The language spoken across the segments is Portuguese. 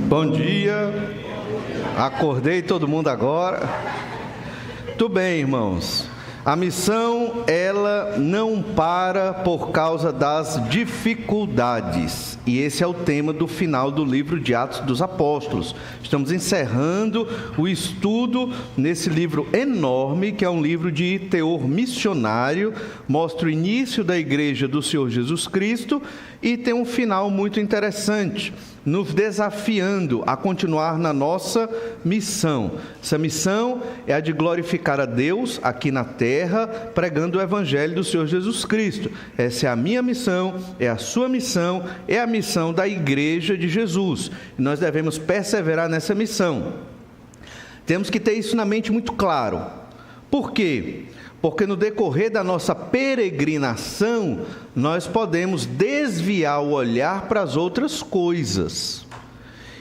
Bom dia, acordei todo mundo agora. Tudo bem, irmãos. A missão, ela não para por causa das dificuldades. E esse é o tema do final do livro de Atos dos Apóstolos. Estamos encerrando o estudo nesse livro enorme, que é um livro de teor missionário, mostra o início da igreja do Senhor Jesus Cristo e tem um final muito interessante, nos desafiando a continuar na nossa missão. Essa missão é a de glorificar a Deus aqui na terra, pregando o Evangelho do Senhor Jesus Cristo. Essa é a minha missão, é a sua missão, é a missão da igreja de Jesus. E nós devemos perseverar nessa missão. Temos que ter isso na mente muito claro. Por quê? Porque no decorrer da nossa peregrinação, nós podemos desviar o olhar para as outras coisas.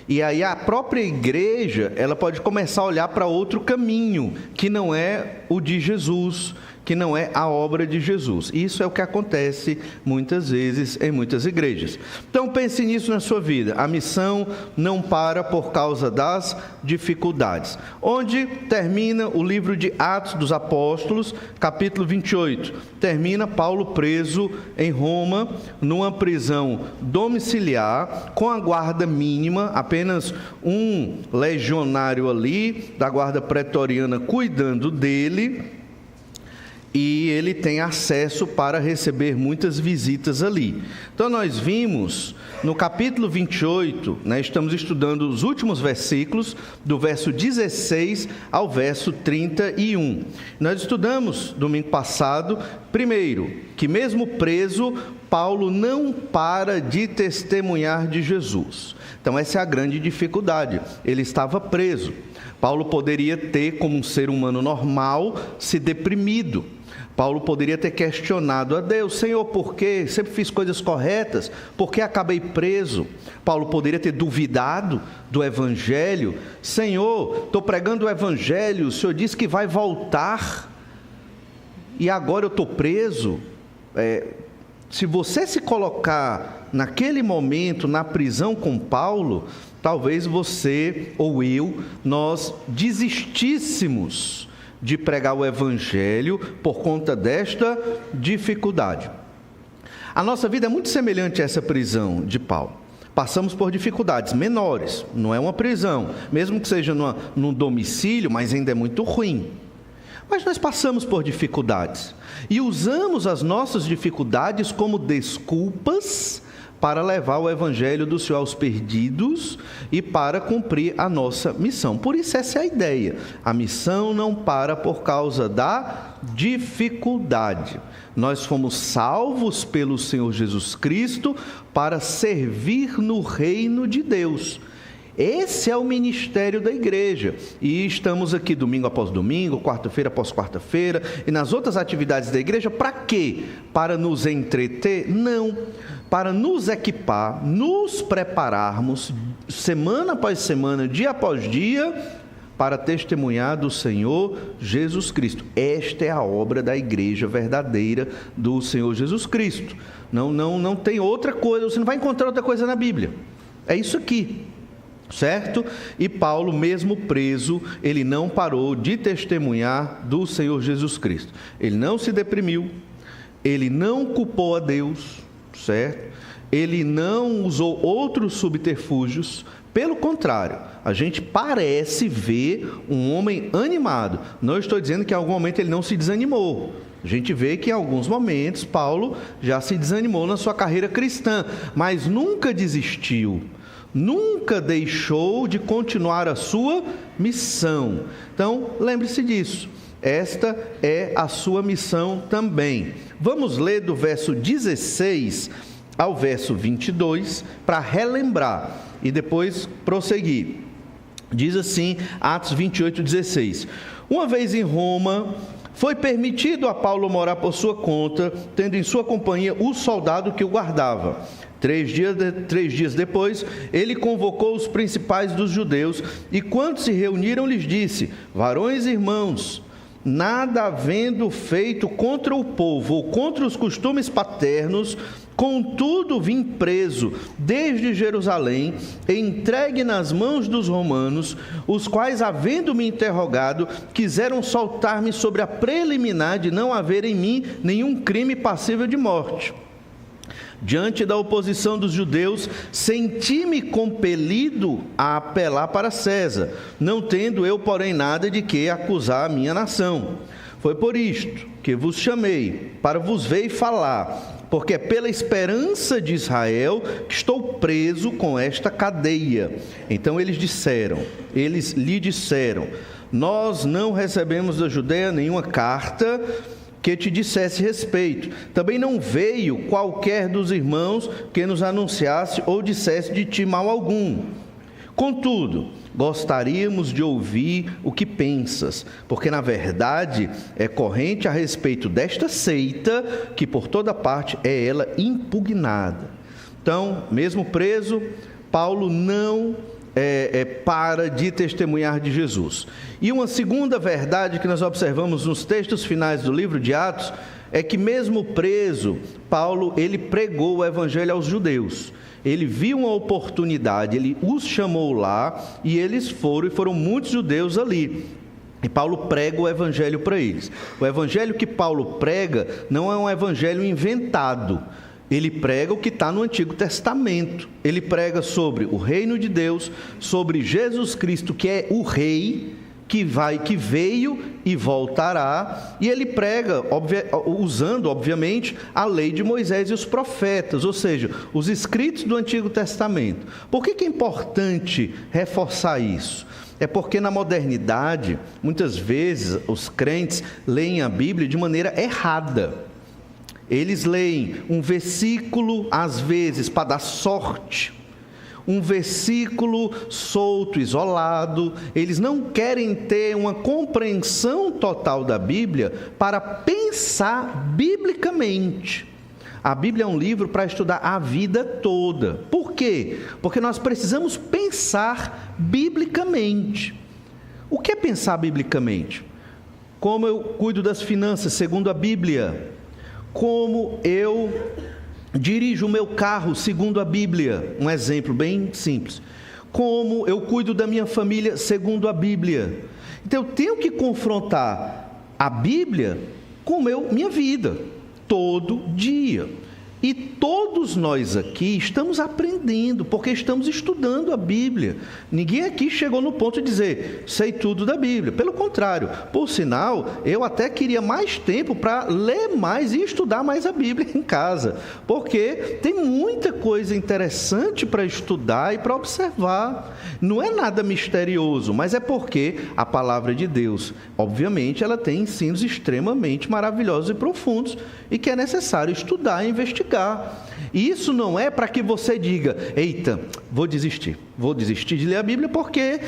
E aí a própria igreja, ela pode começar a olhar para outro caminho, que não é o de Jesus, que não é a obra de Jesus. Isso é o que acontece muitas vezes em muitas igrejas. Então pense nisso na sua vida. A missão não para por causa das dificuldades. Onde termina o livro de Atos dos Apóstolos, capítulo 28. Termina Paulo preso em Roma, numa prisão domiciliar, com a guarda mínima, apenas um legionário ali, da guarda pretoriana, cuidando dele. E ele tem acesso para receber muitas visitas ali. Então nós vimos no capítulo 28, estamos estudando os últimos versículos, do verso 16 ao verso 31. Nós estudamos domingo passado, primeiro, que mesmo preso, Paulo não para de testemunhar de Jesus. Então essa é a grande dificuldade, ele estava preso. Paulo poderia ter, como um ser humano normal, se deprimido. Paulo poderia ter questionado a Deus: Senhor, por quê? Sempre fiz coisas corretas, por que acabei preso? Paulo poderia ter duvidado do Evangelho: Senhor, estou pregando o Evangelho, o Senhor disse que vai voltar, e agora eu estou preso. Se você se colocar naquele momento na prisão com Paulo, talvez você ou eu, nós desistíssemos de pregar o Evangelho por conta desta dificuldade. A nossa vida é muito semelhante a essa prisão de Paulo. Passamos por dificuldades menores, não é uma prisão, mesmo que seja num domicílio, mas ainda é muito ruim. Mas nós passamos por dificuldades e usamos as nossas dificuldades como desculpas para levar o Evangelho do Senhor aos perdidos e para cumprir a nossa missão. Por isso essa é a ideia. A missão não para por causa da dificuldade. Nós fomos salvos pelo Senhor Jesus Cristo para servir no reino de Deus. Esse é o ministério da igreja, e estamos aqui domingo após domingo, quarta-feira após quarta-feira, e nas outras atividades da igreja, para quê? Para nos entreter? Não, para nos equipar, nos prepararmos, semana após semana, dia após dia, para testemunhar do Senhor Jesus Cristo. Esta é a obra da igreja verdadeira do Senhor Jesus Cristo. Não tem outra coisa, você não vai encontrar outra coisa na Bíblia. É isso aqui. Certo? E Paulo, mesmo preso, ele não parou de testemunhar do Senhor Jesus Cristo. Ele não se deprimiu, ele não culpou a Deus, certo? Ele não usou outros subterfúgios. Pelo contrário, a gente parece ver um homem animado. Não estou dizendo que em algum momento ele não se desanimou. A gente vê que em alguns momentos Paulo já se desanimou na sua carreira cristã, mas nunca desistiu. Nunca deixou de continuar a sua missão. Então, lembre-se disso. Esta é a sua missão também. Vamos ler do verso 16 ao verso 22 para relembrar e depois prosseguir. Diz assim, Atos 28:16. Uma vez em Roma, foi permitido a Paulo morar por sua conta, tendo em sua companhia o soldado que o guardava. 3 dias depois, ele convocou os principais dos judeus e, quando se reuniram, lhes disse: varões e irmãos, nada havendo feito contra o povo ou contra os costumes paternos, contudo vim preso desde Jerusalém, entregue nas mãos dos romanos, os quais, havendo-me interrogado, quiseram soltar-me sobre a preliminar de não haver em mim nenhum crime passível de morte. Diante da oposição dos judeus, senti-me compelido a apelar para César, não tendo eu, porém, nada de que acusar a minha nação. Foi por isto que vos chamei, para vos ver e falar, porque é pela esperança de Israel que estou preso com esta cadeia. Então eles lhe disseram, nós não recebemos da Judeia nenhuma carta que te dissesse respeito. Também não veio qualquer dos irmãos que nos anunciasse ou dissesse de ti mal algum. Contudo, gostaríamos de ouvir o que pensas, porque na verdade é corrente a respeito desta seita, que por toda parte é ela impugnada. Então, mesmo preso, Paulo não para de testemunhar de Jesus. E uma segunda verdade que nós observamos nos textos finais do livro de Atos é que mesmo preso, Paulo ele pregou o evangelho aos judeus. Ele viu uma oportunidade, ele os chamou lá e eles foram muitos judeus ali. E Paulo prega o evangelho para eles. O evangelho que Paulo prega não é um evangelho inventado. Ele prega o que está no Antigo Testamento. Ele prega sobre o reino de Deus, sobre Jesus Cristo, que é o rei, que veio e voltará. E ele prega, usando, obviamente, a lei de Moisés e os profetas, ou seja, os escritos do Antigo Testamento. Por que é importante reforçar isso? É porque na modernidade, muitas vezes, os crentes leem a Bíblia de maneira errada. Eles leem um versículo, às vezes, para dar sorte, um versículo solto, isolado. Eles não querem ter uma compreensão total da Bíblia para pensar biblicamente. A Bíblia é um livro para estudar a vida toda. Por quê? Porque nós precisamos pensar biblicamente. O que é pensar biblicamente? Como eu cuido das finanças segundo a Bíblia? Como eu dirijo o meu carro segundo a Bíblia? Um exemplo bem simples. Como eu cuido da minha família segundo a Bíblia? Então eu tenho que confrontar a Bíblia com minha vida, todo dia. E todos nós aqui estamos aprendendo, porque estamos estudando a Bíblia. Ninguém aqui chegou no ponto de dizer, sei tudo da Bíblia. Pelo contrário, por sinal, eu até queria mais tempo para ler mais e estudar mais a Bíblia em casa. Porque tem muita coisa interessante para estudar e para observar. Não é nada misterioso, mas é porque a palavra de Deus, obviamente, ela tem ensinos extremamente maravilhosos e profundos e que é necessário estudar e investigar. E isso não é para que você diga, eita, vou desistir de ler a Bíblia porque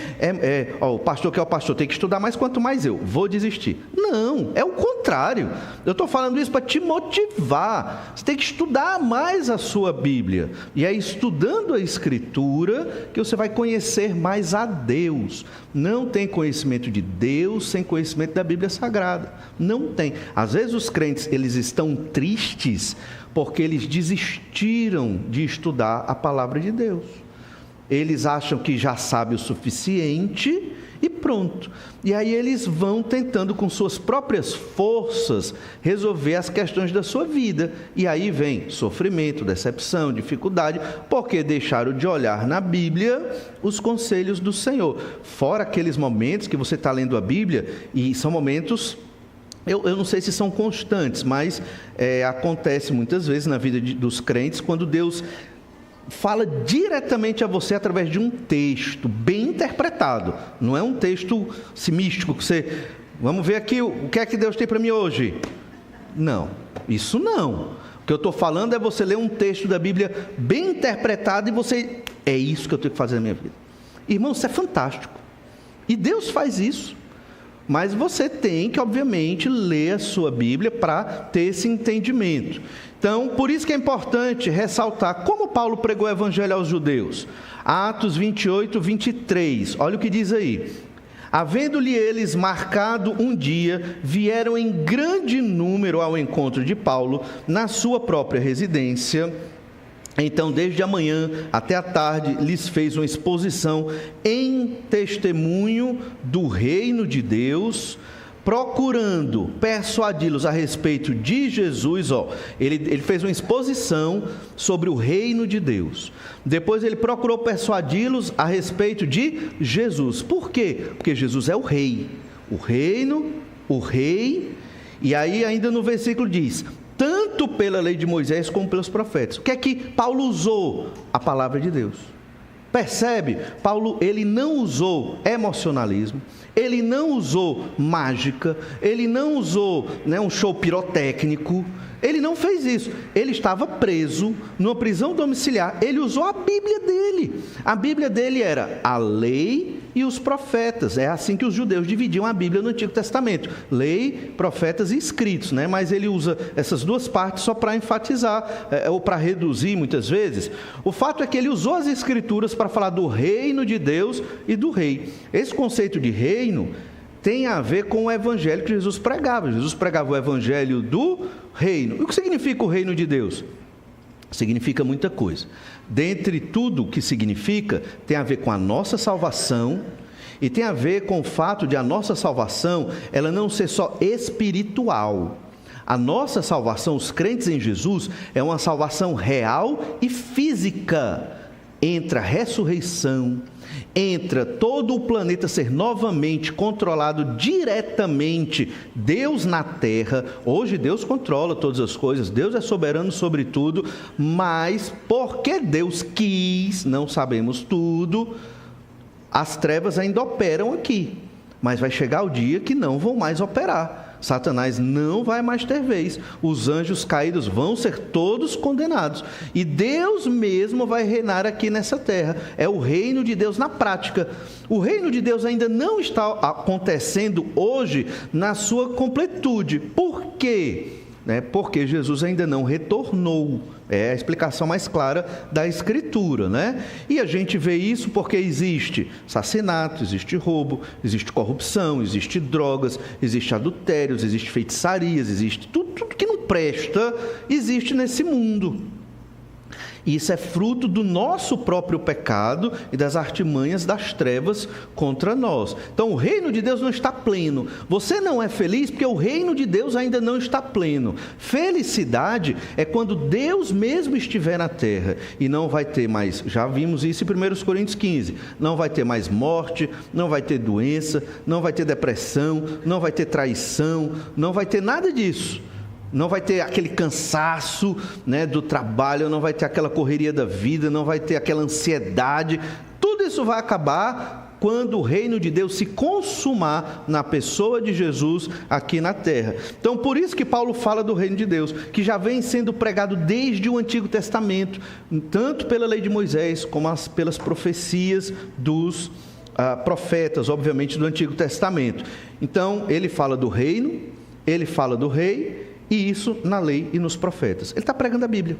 o pastor que é o pastor tem que estudar mais, quanto mais eu vou desistir. Não, é o contrário. Eu estou falando isso para te motivar. Você tem que estudar mais a sua Bíblia. E é estudando a Escritura que você vai conhecer mais a Deus. Não tem conhecimento de Deus sem conhecimento da Bíblia Sagrada. Não tem. Às vezes os crentes, eles estão tristes porque eles desistiram de estudar a palavra de Deus. Eles acham que já sabem o suficiente e pronto. E aí eles vão tentando com suas próprias forças resolver as questões da sua vida. E aí vem sofrimento, decepção, dificuldade, porque deixaram de olhar na Bíblia os conselhos do Senhor. Fora aqueles momentos que você está lendo a Bíblia e são momentos... Eu não sei se são constantes, mas acontece muitas vezes na vida dos crentes, quando Deus fala diretamente a você através de um texto bem interpretado. Não é um texto místico que você... Vamos ver aqui o que é que Deus tem para mim hoje. Não, isso não. O que eu estou falando é você ler um texto da Bíblia bem interpretado e você... É isso que eu tenho que fazer na minha vida. Irmão, isso é fantástico. E Deus faz isso. Mas você tem que, obviamente, ler a sua Bíblia para ter esse entendimento. Então, por isso que é importante ressaltar como Paulo pregou o Evangelho aos judeus. Atos 28, 23, olha o que diz aí. Havendo-lhe eles marcado um dia, vieram em grande número ao encontro de Paulo, na sua própria residência. Então, desde a manhã até a tarde, lhes fez uma exposição em testemunho do reino de Deus, procurando persuadi-los a respeito de Jesus. Ele fez uma exposição sobre o reino de Deus. Depois ele procurou persuadi-los a respeito de Jesus. Por quê? Porque Jesus é o rei. O reino, o rei. E aí ainda no versículo diz: tanto pela lei de Moisés como pelos profetas. O que é que Paulo usou? A palavra de Deus. Percebe? Paulo, ele não usou emocionalismo, ele não usou mágica, ele não usou um show pirotécnico, ele não fez isso. Ele estava preso numa prisão domiciliar, ele usou a Bíblia dele. A Bíblia dele era a lei e os profetas. É assim que os judeus dividiam a Bíblia no Antigo Testamento: lei, profetas e escritos, Mas ele usa essas duas partes só para enfatizar, ou para reduzir muitas vezes. O fato é que ele usou as escrituras para falar do reino de Deus e do rei. Esse conceito de reino tem a ver com o evangelho que Jesus pregava. Jesus pregava o evangelho do reino. E o que significa o reino de Deus? Significa muita coisa. Dentre tudo o que significa, tem a ver com a nossa salvação e tem a ver com o fato de a nossa salvação, ela não ser só espiritual. A nossa salvação, os crentes em Jesus, é uma salvação real e física. Entra a ressurreição, entra todo o planeta ser novamente controlado diretamente, Deus na terra. Hoje Deus controla todas as coisas, Deus é soberano sobre tudo, mas porque Deus quis, não sabemos tudo, as trevas ainda operam aqui, mas vai chegar o dia que não vão mais operar. Satanás não vai mais ter vez, os anjos caídos vão ser todos condenados, e Deus mesmo vai reinar aqui nessa terra. É o reino de Deus na prática. O reino de Deus ainda não está acontecendo hoje na sua completude. Por quê? Porque Jesus ainda não retornou. É a explicação mais clara da Escritura, E a gente vê isso porque existe assassinato, existe roubo, existe corrupção, existe drogas, existe adultérios, existe feitiçarias, existe tudo que não presta, existe nesse mundo. Isso é fruto do nosso próprio pecado e das artimanhas das trevas contra nós. Então, o reino de Deus não está pleno. Você não é feliz porque o reino de Deus ainda não está pleno. Felicidade é quando Deus mesmo estiver na terra e não vai ter mais, já vimos isso em 1 Coríntios 15, não vai ter mais morte, não vai ter doença, não vai ter depressão, não vai ter traição, não vai ter nada disso. Não vai ter aquele cansaço do trabalho, não vai ter aquela correria da vida, não vai ter aquela ansiedade. Tudo isso vai acabar quando o reino de Deus se consumar na pessoa de Jesus aqui na terra. Então, por isso que Paulo fala do reino de Deus, que já vem sendo pregado desde o Antigo Testamento, tanto pela lei de Moisés, como pelas profecias dos profetas, obviamente, do Antigo Testamento. Então, ele fala do reino, ele fala do rei, e isso na lei e nos profetas. Ele está pregando a Bíblia,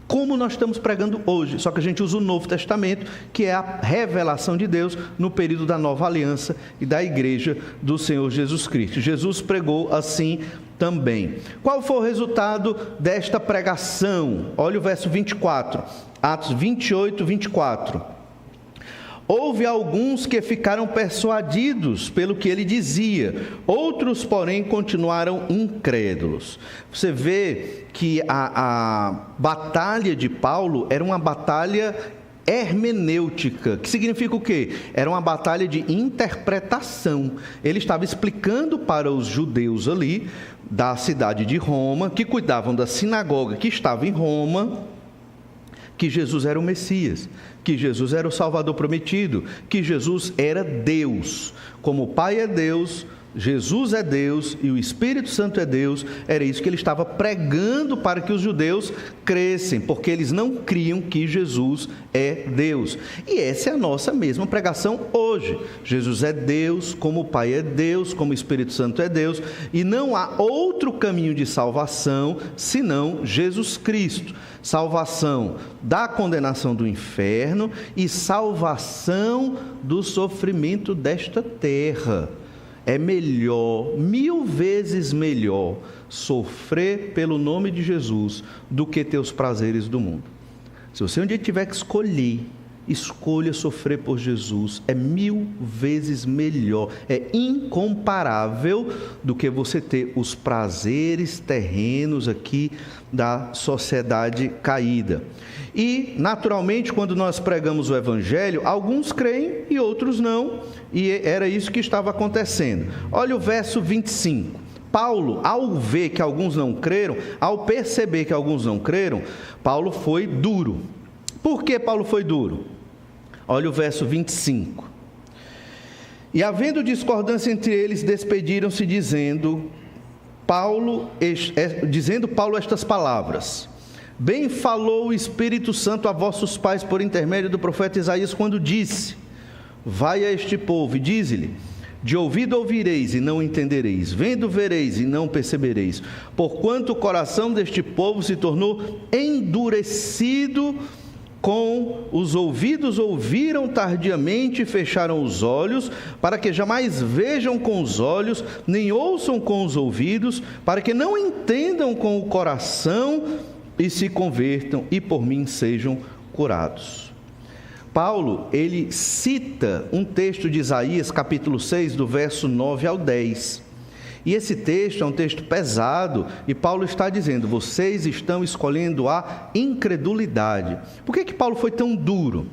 como nós estamos pregando hoje, só que a gente usa o Novo Testamento, que é a revelação de Deus no período da Nova Aliança e da Igreja do Senhor Jesus Cristo. Jesus pregou assim também. Qual foi o resultado desta pregação? Olha o verso 24, Atos 28, 24. Houve alguns que ficaram persuadidos pelo que ele dizia, outros, porém, continuaram incrédulos. Você vê que a batalha de Paulo era uma batalha hermenêutica, que significa o quê? Era uma batalha de interpretação. Ele estava explicando para os judeus ali, da cidade de Roma, que cuidavam da sinagoga que estava em Roma, que Jesus era o Messias, que Jesus era o Salvador prometido, que Jesus era Deus. Como o Pai é Deus, Jesus é Deus e o Espírito Santo é Deus, era isso que ele estava pregando para que os judeus crescem, porque eles não criam que Jesus é Deus. E essa é a nossa mesma pregação hoje. Jesus é Deus, como o Pai é Deus, como o Espírito Santo é Deus, e não há outro caminho de salvação senão Jesus Cristo. Salvação da condenação do inferno e salvação do sofrimento desta terra. É melhor, 1000 vezes melhor, sofrer pelo nome de Jesus do que ter os prazeres do mundo. Se você um dia tiver que escolher, escolha sofrer por Jesus. É 1000 vezes melhor, é incomparável do que você ter os prazeres terrenos aqui da sociedade caída. E, naturalmente, quando nós pregamos o Evangelho, alguns creem e outros não, e era isso que estava acontecendo. Olha o verso 25. Paulo, ao ver que alguns não creram, ao perceber que alguns não creram, Paulo foi duro. Por que Paulo foi duro? Olha o verso 25. E havendo discordância entre eles, despediram-se dizendo Paulo estas palavras: bem falou o Espírito Santo a vossos pais por intermédio do profeta Isaías, quando disse: vai a este povo e dize-lhe: de ouvido ouvireis e não entendereis, vendo vereis e não percebereis, porquanto o coração deste povo se tornou endurecido, com os ouvidos ouviram tardiamente e fecharam os olhos, para que jamais vejam com os olhos, nem ouçam com os ouvidos, para que não entendam com o coração e se convertam e por mim sejam curados. Paulo, ele cita um texto de Isaías, capítulo 6, do verso 9 ao 10. E esse texto é um texto pesado, e Paulo está dizendo: vocês estão escolhendo a incredulidade. Por que Paulo foi tão duro?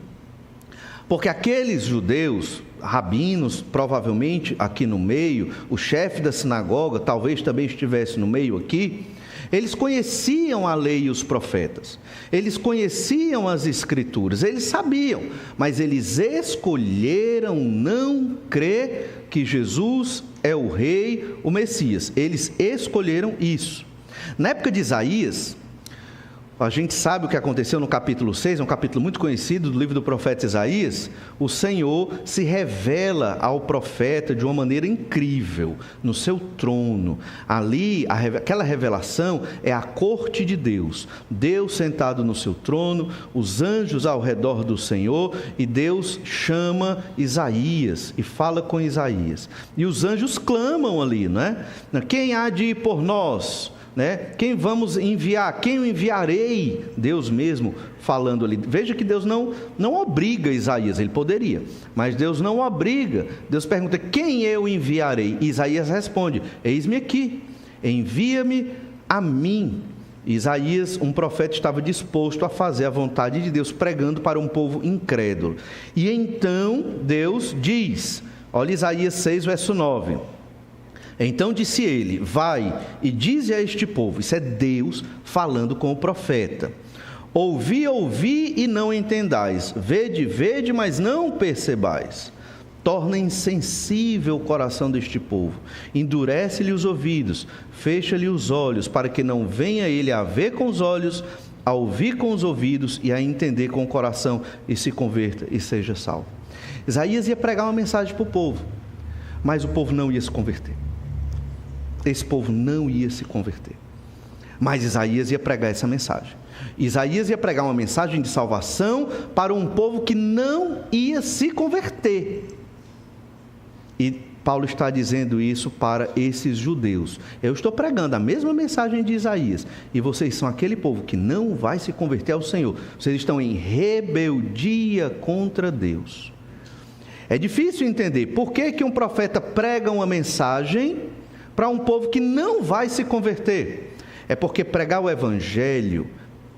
Porque aqueles judeus, rabinos, provavelmente aqui no meio, o chefe da sinagoga talvez também estivesse no meio aqui, eles conheciam a lei e os profetas, eles conheciam as escrituras, eles sabiam, mas eles escolheram não crer que Jesus é o rei, o Messias. Eles escolheram isso. Na época de Isaías, a gente sabe o que aconteceu no capítulo 6, é um capítulo muito conhecido do livro do profeta Isaías. O Senhor se revela ao profeta de uma maneira incrível, no seu trono. Ali, aquela revelação é a corte de Deus. Deus sentado no seu trono, os anjos ao redor do Senhor, e Deus chama Isaías e fala com Isaías. E os anjos clamam ali, não é? Quem há de ir por nós? Quem vamos enviar? Quem eu enviarei? Deus mesmo falando ali. Veja que Deus não obriga Isaías, ele poderia, mas Deus não obriga. Deus pergunta: quem eu enviarei? E Isaías responde: eis-me aqui, envia-me a mim. Isaías, um profeta, estava disposto a fazer a vontade de Deus, pregando para um povo incrédulo. E então Deus diz, olha Isaías 6, verso 9: então disse ele: vai e dize a este povo. Isso é Deus falando com o profeta: ouvi, ouvi e não entendais, vede, vede, mas não percebais. Torna insensível o coração deste povo, endurece-lhe os ouvidos, fecha-lhe os olhos, para que não venha ele a ver com os olhos, a ouvir com os ouvidos e a entender com o coração, e se converta e seja salvo. Isaías ia pregar uma mensagem para o povo, mas o povo não ia se converter. Esse povo não ia se converter. Mas Isaías ia pregar essa mensagem. Isaías ia pregar uma mensagem de salvação para um povo que não ia se converter. E Paulo está dizendo isso para esses judeus. Eu estou pregando a mesma mensagem de Isaías, e vocês são aquele povo que não vai se converter ao Senhor. Vocês estão em rebeldia contra Deus. É difícil entender por que um profeta prega uma mensagem para um povo que não vai se converter. É porque pregar o Evangelho,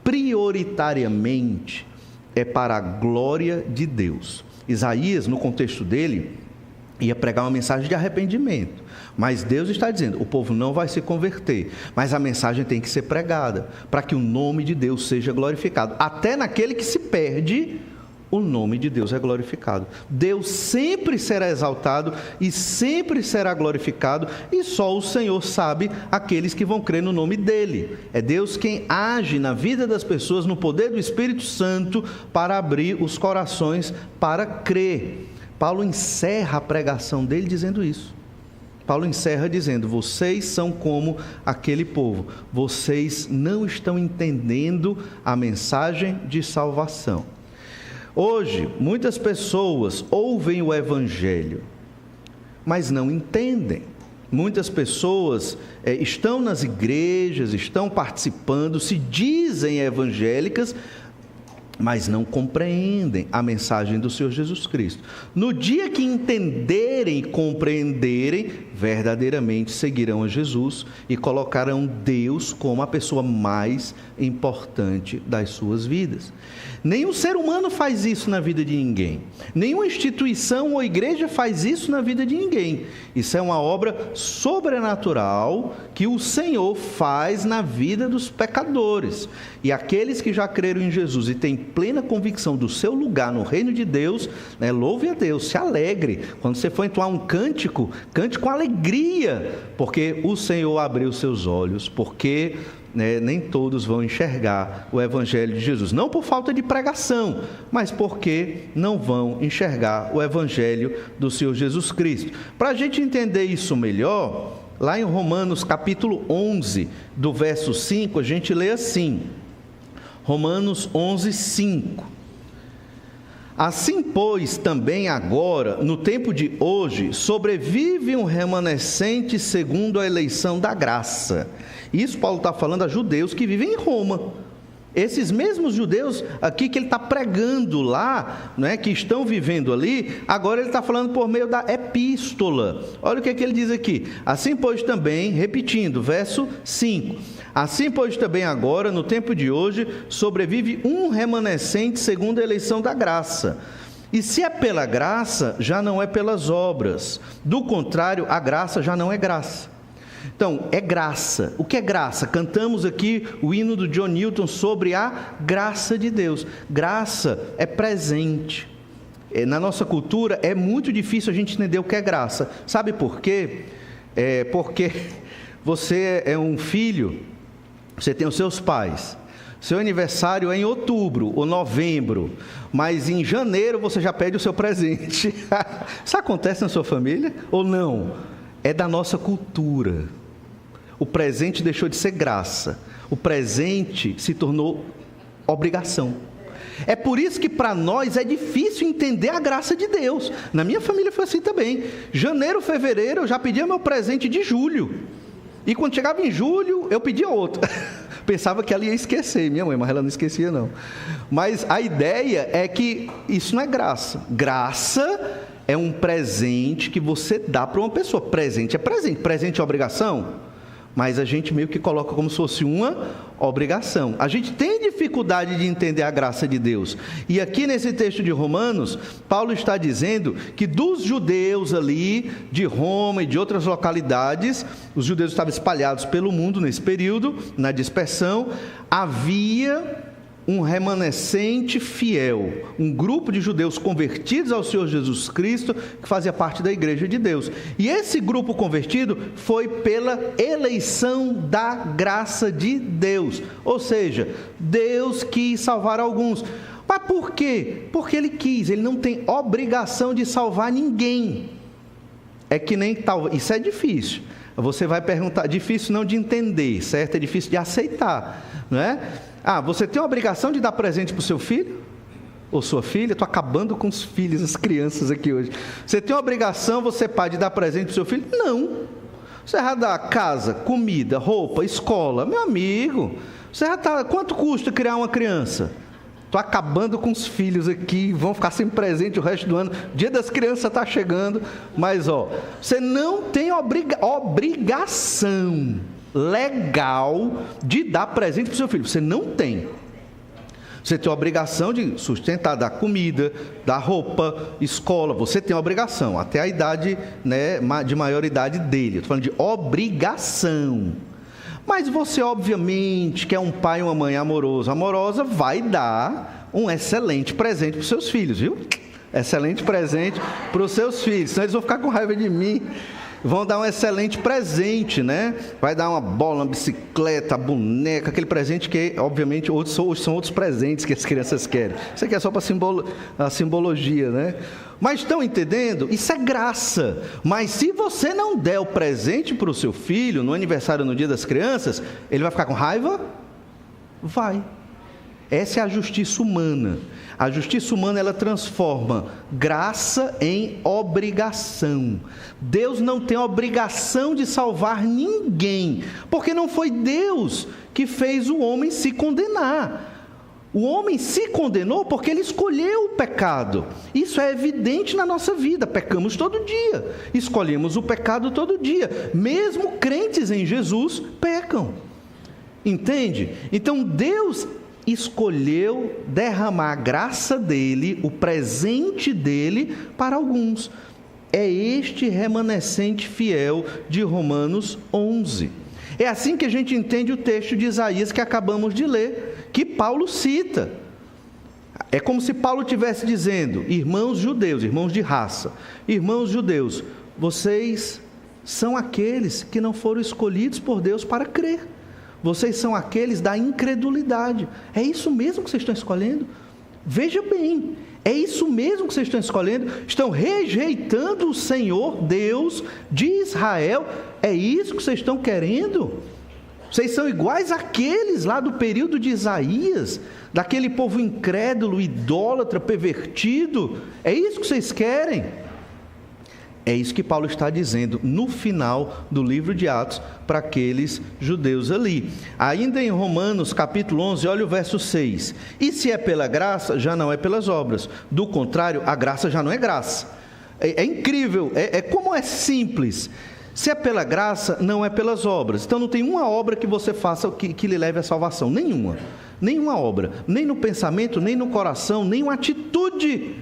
prioritariamente, é para a glória de Deus. Isaías, no contexto dele, ia pregar uma mensagem de arrependimento, mas Deus está dizendo: o povo não vai se converter, mas a mensagem tem que ser pregada, para que o nome de Deus seja glorificado, até naquele que se perde o nome de Deus é glorificado. Deus sempre será exaltado e sempre será glorificado, e só o Senhor sabe aqueles que vão crer no nome dele. É Deus quem age na vida das pessoas no poder do Espírito Santo para abrir os corações para crer. Paulo encerra a pregação dele dizendo isso. Paulo encerra dizendo: vocês são como aquele povo, vocês não estão entendendo a mensagem de salvação. Hoje, muitas pessoas ouvem o Evangelho, mas não entendem. Muitas pessoas estão nas igrejas, estão participando, se dizem evangélicas, mas não compreendem a mensagem do Senhor Jesus Cristo. No dia que entenderem e compreenderem, verdadeiramente seguirão a Jesus e colocarão Deus como a pessoa mais importante das suas vidas. Nenhum ser humano faz isso na vida de ninguém. Nenhuma instituição ou igreja faz isso na vida de ninguém. Isso é uma obra sobrenatural que o Senhor faz na vida dos pecadores. E aqueles que já creram em Jesus e têm plena convicção do seu lugar no reino de Deus, louve a Deus, se alegre. Quando você for entoar um cântico, cante com alegria, porque o Senhor abriu seus olhos, porque nem todos vão enxergar o Evangelho de Jesus. Não por falta de pregação, mas porque não vão enxergar o Evangelho do Senhor Jesus Cristo. Para a gente entender isso melhor, lá em Romanos capítulo 11, do verso 5, a gente lê assim. Romanos 11, 5. Assim, pois, também agora, no tempo de hoje, sobrevive um remanescente segundo a eleição da graça. Isso Paulo está falando a judeus que vivem em Roma. Esses mesmos judeus aqui que ele está pregando lá, que estão vivendo ali, agora ele está falando por meio da epístola. Olha o que ele diz aqui. Assim, pois, também, repetindo, verso 5. Assim, pois, também agora, no tempo de hoje, sobrevive um remanescente segundo a eleição da graça. E se é pela graça, já não é pelas obras. Do contrário, a graça já não é graça. Então, é graça. O que é graça? Cantamos aqui o hino do John Newton sobre a graça de Deus. Graça é presente. Na nossa cultura é muito difícil a gente entender o que é graça. Sabe por quê? Porque você é um filho, você tem os seus pais. Seu aniversário é em outubro ou novembro, mas em janeiro você já pede o seu presente. Isso acontece na sua família ou não? É da nossa cultura. O presente deixou de ser graça. O presente se tornou obrigação. É por isso que para nós é difícil entender a graça de Deus. Na minha família foi assim também. Janeiro, fevereiro, eu já pedia meu presente de julho. E quando chegava em julho, eu pedia outro. Pensava que ela ia esquecer, minha mãe, mas ela não esquecia não. Mas a ideia é que isso não é graça. Graça é um presente que você dá para uma pessoa. Presente é presente. Presente é obrigação? Mas a gente meio que coloca como se fosse uma obrigação. A gente tem dificuldade de entender a graça de Deus. E aqui nesse texto de Romanos, Paulo está dizendo que dos judeus ali, de Roma e de outras localidades, os judeus estavam espalhados pelo mundo nesse período, na dispersão, havia um remanescente fiel, um grupo de judeus convertidos ao Senhor Jesus Cristo, que fazia parte da igreja de Deus. E esse grupo convertido foi pela eleição da graça de Deus. Ou seja, Deus quis salvar alguns. Mas por quê? Porque Ele quis, Ele não tem obrigação de salvar ninguém. É que nem tal, isso é difícil. Você vai perguntar, difícil não de entender, certo? É difícil de aceitar, não é? Você tem a obrigação de dar presente para o seu filho? Ou sua filha? Estou acabando com os filhos, as crianças aqui hoje. Você tem a obrigação, você pai, de dar presente para o seu filho? Não. Você vai dar casa, comida, roupa, escola. Meu amigo, você já está... Quanto custa criar uma criança? Estou acabando com os filhos aqui, vão ficar sem presente o resto do ano. O dia das crianças está chegando, mas você não tem obrigação legal de dar presente para o seu filho. Você não tem. Você tem a obrigação de sustentar, dar comida, dar roupa, escola. Você tem a obrigação, até a idade, de maioridade dele. Estou falando de obrigação. Mas você, obviamente, que é um pai e uma mãe amorosa, vai dar um excelente presente para os seus filhos, viu? Excelente presente para os seus filhos, senão eles vão ficar com raiva de mim. Vão dar um excelente presente, né? Vai dar uma bola, uma bicicleta, a boneca, aquele presente que, obviamente, hoje são outros presentes que as crianças querem. Isso aqui é só para a simbologia, né? Mas estão entendendo? Isso é graça. Mas se você não der o presente para o seu filho, no aniversário, no dia das crianças, ele vai ficar com raiva? Vai. Essa é a justiça humana. A justiça humana, ela transforma graça em obrigação. Deus não tem obrigação de salvar ninguém, porque não foi Deus que fez o homem se condenar. O homem se condenou porque ele escolheu o pecado. Isso é evidente na nossa vida. Pecamos todo dia. Escolhemos o pecado todo dia. Mesmo crentes em Jesus pecam. Entende? Então Deus escolheu derramar a graça dele, o presente dele para alguns. É este remanescente fiel de Romanos 11. É assim que a gente entende o texto de Isaías que acabamos de ler, que Paulo cita. É como se Paulo estivesse dizendo: irmãos judeus, irmãos de raça, irmãos judeus, vocês são aqueles que não foram escolhidos por Deus para crer. Vocês são aqueles da incredulidade. É isso mesmo que vocês estão escolhendo? Veja bem, é isso mesmo que vocês estão escolhendo? Estão rejeitando o Senhor Deus de Israel? É isso que vocês estão querendo? Vocês são iguais àqueles lá do período de Isaías, daquele povo incrédulo, idólatra, pervertido? É isso que vocês querem? É isso que Paulo está dizendo no final do livro de Atos para aqueles judeus ali. Ainda em Romanos capítulo 11, olha o verso 6. E se é pela graça, já não é pelas obras. Do contrário, a graça já não é graça. É incrível, como é simples. Se é pela graça, não é pelas obras. Então não tem uma obra que você faça que lhe leve à salvação. Nenhuma obra. Nem no pensamento, nem no coração, nem uma atitude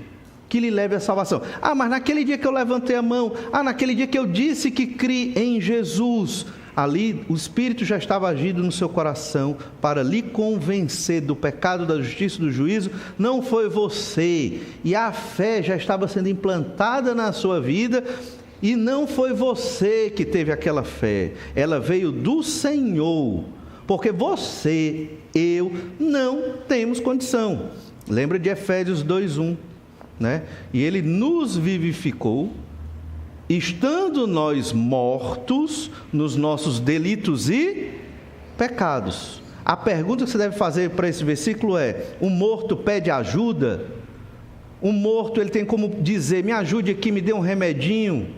que lhe leve à salvação. Mas naquele dia que eu levantei a mão, naquele dia que eu disse que criei em Jesus, ali o Espírito já estava agindo no seu coração para lhe convencer do pecado, da justiça e do juízo. Não foi você, e a fé já estava sendo implantada na sua vida, e não foi você que teve aquela fé, ela veio do Senhor, porque você, eu, não temos condição. Lembra de Efésios 2:1. Né? E ele nos vivificou, estando nós mortos nos nossos delitos e pecados. A pergunta que você deve fazer para esse versículo é: o morto pede ajuda? O morto, ele tem como dizer: me ajude aqui, me dê um remedinho,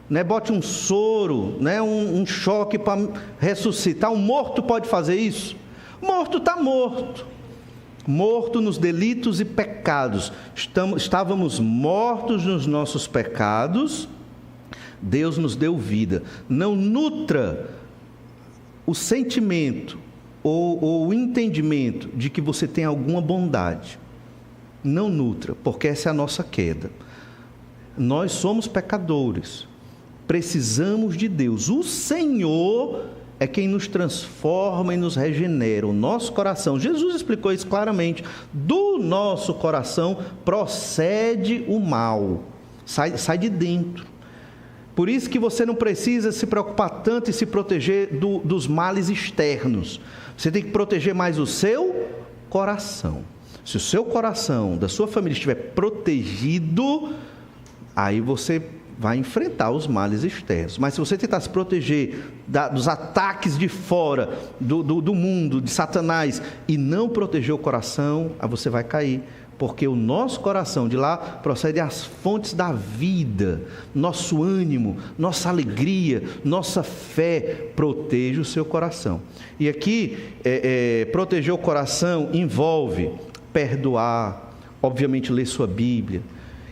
né? Bote um soro, né? um choque para ressuscitar. Um morto pode fazer isso? Morto está morto. Morto nos delitos e pecados. Estávamos mortos nos nossos pecados. Deus nos deu vida. Não nutra o sentimento ou o entendimento de que você tem alguma bondade. Não nutra, porque essa é a nossa queda. Nós somos pecadores. Precisamos de Deus. O Senhor é quem nos transforma e nos regenera, o nosso coração. Jesus explicou isso claramente. Do nosso coração procede o mal, sai de dentro. Por isso que você não precisa se preocupar tanto em se proteger dos males externos. Você tem que proteger mais o seu coração. Se o seu coração, da sua família, estiver protegido, aí você vai enfrentar os males externos. Mas se você tentar se proteger dos ataques de fora, do mundo, de Satanás, e não proteger o coração, aí você vai cair. Porque o nosso coração, de lá procede as fontes da vida, nosso ânimo, nossa alegria, nossa fé. Proteja o seu coração. E aqui, proteger o coração envolve perdoar, obviamente ler sua Bíblia,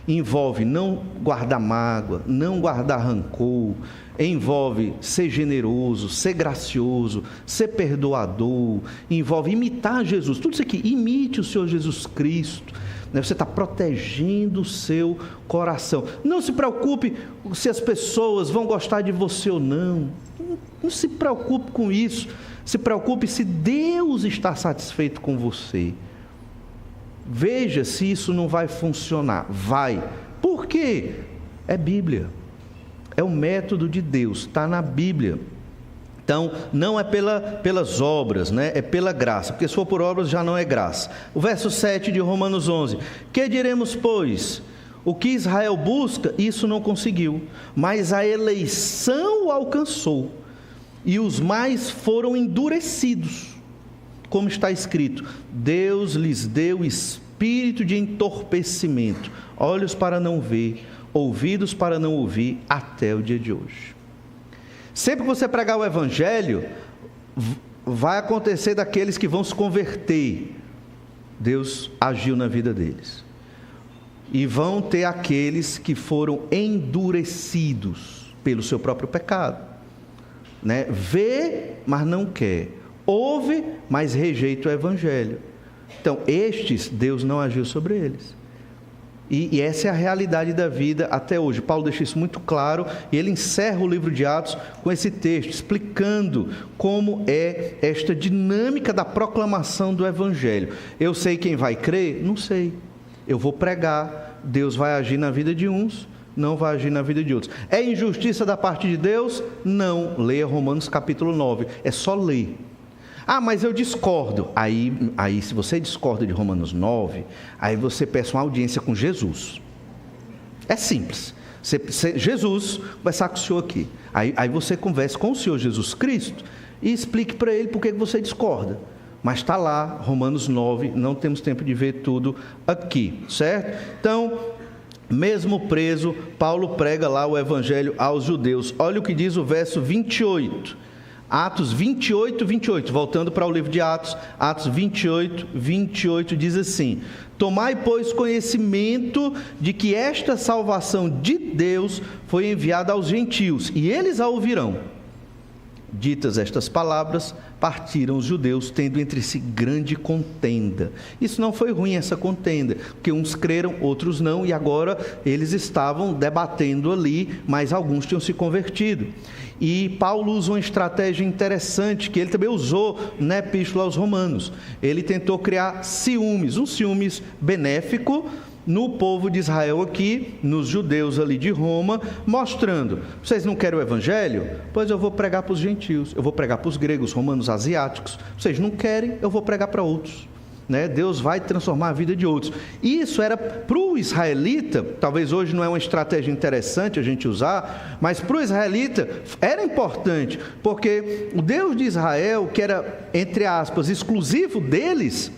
envolve não guardar mágoa, não guardar rancor, envolve ser generoso, ser gracioso, ser perdoador, envolve imitar Jesus. Tudo isso aqui, imite o Senhor Jesus Cristo, né? Você está protegendo o seu coração. Não se preocupe se as pessoas vão gostar de você ou não. Não se preocupe com isso. Se preocupe se Deus está satisfeito com você. Veja se isso não vai funcionar. Vai. Por quê? É Bíblia. É o método de Deus, está na Bíblia. Então, não é pelas obras, né? É pela graça, porque se for por obras já não é graça. O verso 7 de Romanos 11: que diremos, pois? O que Israel busca, isso não conseguiu, mas a eleição o alcançou, e os mais foram endurecidos, como está escrito: Deus lhes deu espírito de entorpecimento, olhos para não ver, ouvidos para não ouvir, até o dia de hoje. Sempre que você pregar o Evangelho, vai acontecer daqueles que vão se converter. Deus agiu na vida deles. E vão ter aqueles que foram endurecidos pelo seu próprio pecado, né? Vê, mas não quer. Ouve, mas rejeita o Evangelho. Então, estes, Deus não agiu sobre eles. E essa é a realidade da vida até hoje. Paulo deixa isso muito claro, e ele encerra o livro de Atos com esse texto, explicando como é esta dinâmica da proclamação do Evangelho. Eu sei quem vai crer? Não sei. Eu vou pregar, Deus vai agir na vida de uns, não vai agir na vida de outros. É injustiça da parte de Deus? Não. Leia Romanos capítulo 9, é só ler. Ah, mas eu discordo. Aí se você discorda de Romanos 9, aí você peça uma audiência com Jesus. É simples. Jesus vai conversar com o senhor aqui. Aí você conversa com o Senhor Jesus Cristo e explique para ele por que você discorda. Mas está lá, Romanos 9, não temos tempo de ver tudo aqui, certo? Então, mesmo preso, Paulo prega lá o Evangelho aos judeus. Olha o que diz o verso 28. Atos 28, 28, voltando para o livro de Atos, Atos 28, 28 diz assim: tomai, pois, conhecimento de que esta salvação de Deus foi enviada aos gentios, e eles a ouvirão. Ditas estas palavras, partiram os judeus, tendo entre si grande contenda. Isso não foi ruim, essa contenda, porque uns creram, outros não, e agora eles estavam debatendo ali, mas alguns tinham se convertido. E Paulo usa uma estratégia interessante, que ele também usou na Epístola aos Romanos. Ele tentou criar ciúmes, um ciúmes benéfico, no povo de Israel aqui, nos judeus ali de Roma, mostrando: vocês não querem o Evangelho? Pois eu vou pregar para os gentios, eu vou pregar para os gregos, romanos, asiáticos. Vocês não querem? Eu vou pregar para outros, né? Deus vai transformar a vida de outros. Isso era para o israelita, talvez hoje não é uma estratégia interessante a gente usar, mas para o israelita era importante, porque o Deus de Israel, que era, entre aspas, exclusivo deles,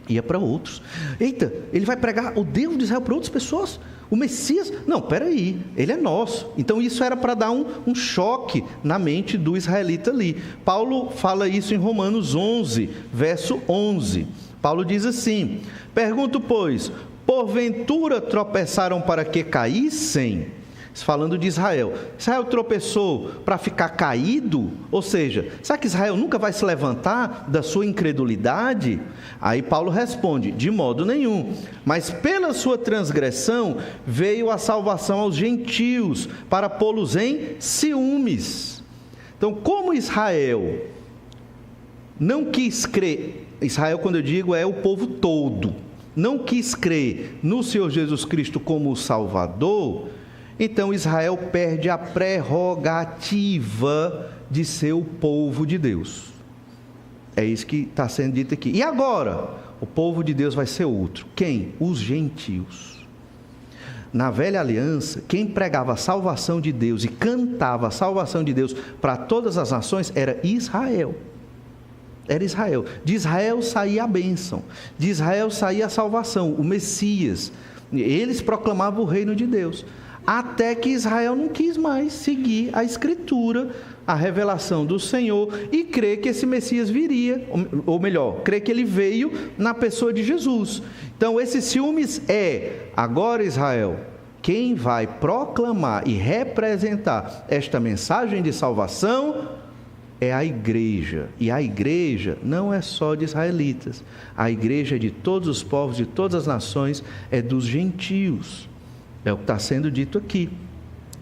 ia para outros. Eita, ele vai pregar o Deus de Israel para outras pessoas? O Messias? Não, peraí, ele é nosso. Então isso era para dar um choque na mente do israelita ali. Paulo fala isso em Romanos 11, verso 11. Paulo diz assim: pergunto, pois, porventura tropeçaram para que caíssem? Falando de Israel. Israel tropeçou para ficar caído? Ou seja, será que Israel nunca vai se levantar da sua incredulidade? Aí Paulo responde: de modo nenhum. Mas pela sua transgressão veio a salvação aos gentios, para pô-los em ciúmes. Então, como Israel não quis crer, Israel, quando eu digo, é o povo todo, não quis crer no Senhor Jesus Cristo como o Salvador, então Israel perde a prerrogativa de ser o povo de Deus. É isso que está sendo dito aqui. E agora? O povo de Deus vai ser outro. Quem? Os gentios. Na velha aliança, quem pregava a salvação de Deus e cantava a salvação de Deus para todas as nações era Israel. Era Israel. De Israel saía a bênção. De Israel saía a salvação, o Messias. Eles proclamavam o reino de Deus. Até que Israel não quis mais seguir a Escritura, a revelação do Senhor, e crer que esse Messias viria, ou melhor, crer que ele veio na pessoa de Jesus. Então, esses ciúmes agora Israel, quem vai proclamar e representar esta mensagem de salvação é a igreja. E a igreja não é só de israelitas, a igreja é de todos os povos, de todas as nações, é dos gentios. É o que está sendo dito aqui.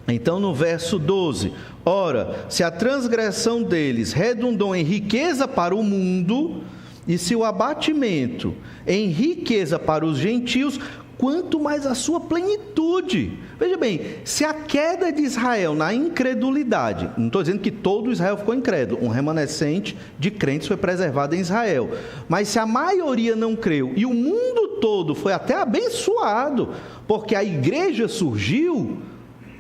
Então, no verso 12: ora, se a transgressão deles redundou em riqueza para o mundo, E se o abatimento em riqueza para os gentios, quanto mais a sua plenitude. Veja bem, se a queda de Israel na incredulidade, não estou dizendo que todo Israel ficou incrédulo, um remanescente de crentes foi preservado em Israel, mas se a maioria não creu e o mundo todo foi até abençoado, porque a igreja surgiu,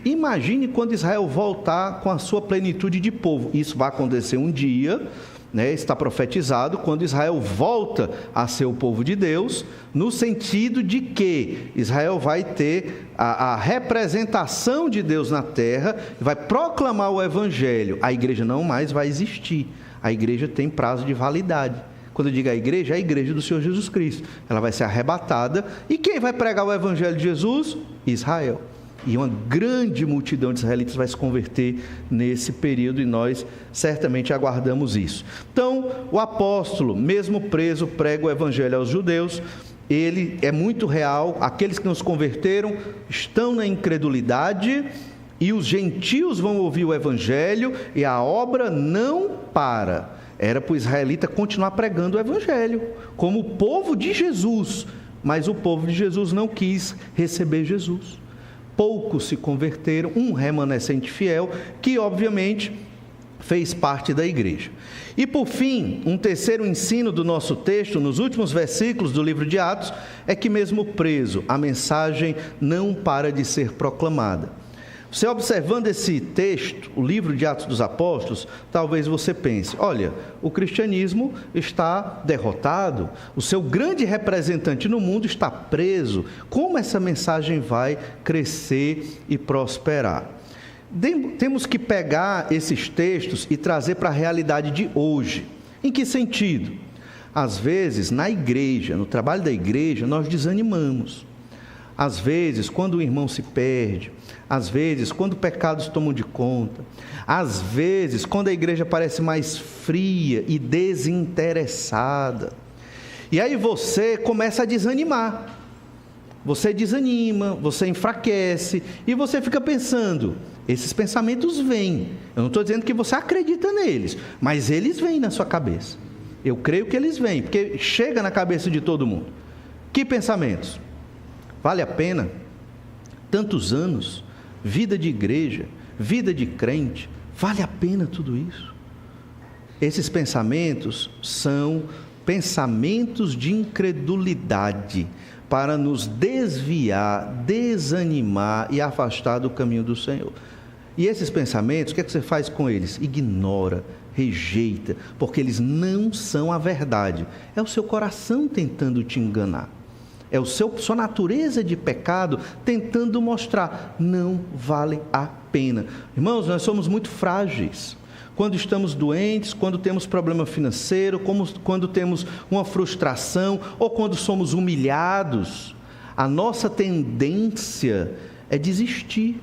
imagine quando Israel voltar com a sua plenitude de povo. Isso vai acontecer um dia, está profetizado, quando Israel volta a ser o povo de Deus, no sentido de que Israel vai ter a representação de Deus na terra, vai proclamar o evangelho. A igreja não mais vai existir, a igreja tem prazo de validade. Quando eu digo a igreja, é a igreja do Senhor Jesus Cristo. Ela vai ser arrebatada, e quem vai pregar o evangelho de Jesus? Israel. E uma grande multidão de israelitas vai se converter nesse período, e nós certamente aguardamos isso. Então, o apóstolo, mesmo preso, prega o evangelho aos judeus. Ele é muito real. Aqueles que não se converteram estão na incredulidade, e os gentios vão ouvir o evangelho, e a obra não para. Era para o israelita continuar pregando o evangelho, como o povo de Jesus, mas o povo de Jesus não quis receber Jesus. Poucos se converteram, um remanescente fiel, que obviamente fez parte da igreja. E por fim, um terceiro ensino do nosso texto, nos últimos versículos do livro de Atos, é que mesmo preso, a mensagem não para de ser proclamada. Você observando esse texto, o livro de Atos dos Apóstolos, talvez você pense, olha, o cristianismo está derrotado, o seu grande representante no mundo está preso, como essa mensagem vai crescer e prosperar? Temos que pegar esses textos e trazer para a realidade de hoje. Em que sentido? Às vezes, na igreja, no trabalho da igreja, nós desanimamos. Às vezes, quando o irmão se perde, às vezes, quando pecados tomam de conta, às vezes, quando a igreja parece mais fria e desinteressada, e aí você começa a desanimar, você desanima, você enfraquece, e você fica pensando, esses pensamentos vêm, eu não estou dizendo que você acredita neles, mas eles vêm na sua cabeça, eu creio que eles vêm, porque chega na cabeça de todo mundo. Que pensamentos? Vale a pena? Tantos anos, vida de igreja, vida de crente, vale a pena tudo isso? Esses pensamentos são pensamentos de incredulidade, para nos desviar, desanimar e afastar do caminho do Senhor. E esses pensamentos, o que é que você faz com eles? Ignora, rejeita, porque eles não são a verdade. É o seu coração tentando te enganar. É sua natureza de pecado tentando mostrar, não vale a pena. Irmãos, nós somos muito frágeis. Quando estamos doentes, quando temos problema financeiro, quando temos uma frustração, ou quando somos humilhados, a nossa tendência é desistir.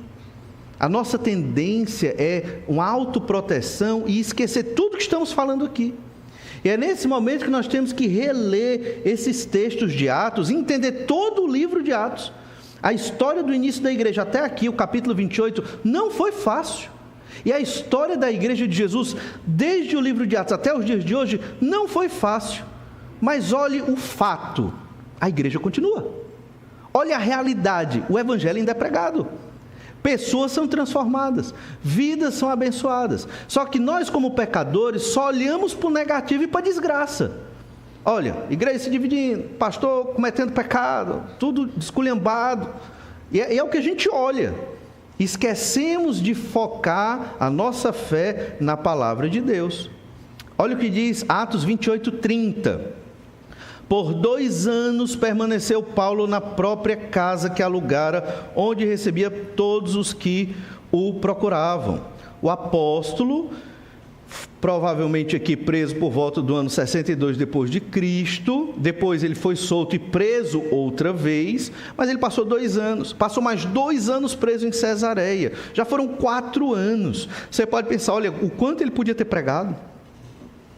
A nossa tendência é uma autoproteção e esquecer tudo que estamos falando aqui. E é nesse momento que nós temos que reler esses textos de Atos, entender todo o livro de Atos. A história do início da igreja até aqui, o capítulo 28, não foi fácil. E a história da igreja de Jesus, desde o livro de Atos até os dias de hoje, não foi fácil. Mas olhe o fato, a igreja continua. Olhe a realidade, o evangelho ainda é pregado. Pessoas são transformadas, vidas são abençoadas. Só que nós, como pecadores, só olhamos para o negativo e para a desgraça. Olha, igreja se dividindo, pastor cometendo pecado, tudo desculhambado. E é o que a gente olha. Esquecemos de focar a nossa fé na palavra de Deus. Olha o que diz Atos 28:30. Por 2 anos permaneceu Paulo na própria casa que alugara, onde recebia todos os que o procuravam. O apóstolo, provavelmente aqui preso por volta do ano 62 depois de Cristo, depois ele foi solto e preso outra vez, mas ele passou 2 anos, passou mais 2 anos preso em Cesareia, já foram 4 anos. Você pode pensar, olha, o quanto ele podia ter pregado,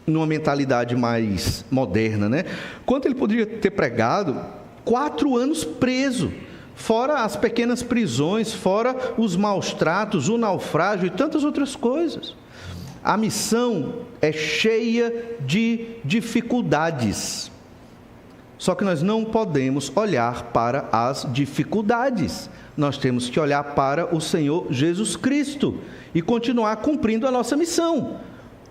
numa mentalidade mais moderna, né? Quanto ele poderia ter pregado? 4 anos preso, fora as pequenas prisões, fora os maus tratos, o naufrágio e tantas outras coisas. a missão é cheia de dificuldades. Só que nós não podemos olhar para as dificuldades. Nós temos que olhar para o Senhor Jesus Cristo e continuar cumprindo a nossa missão.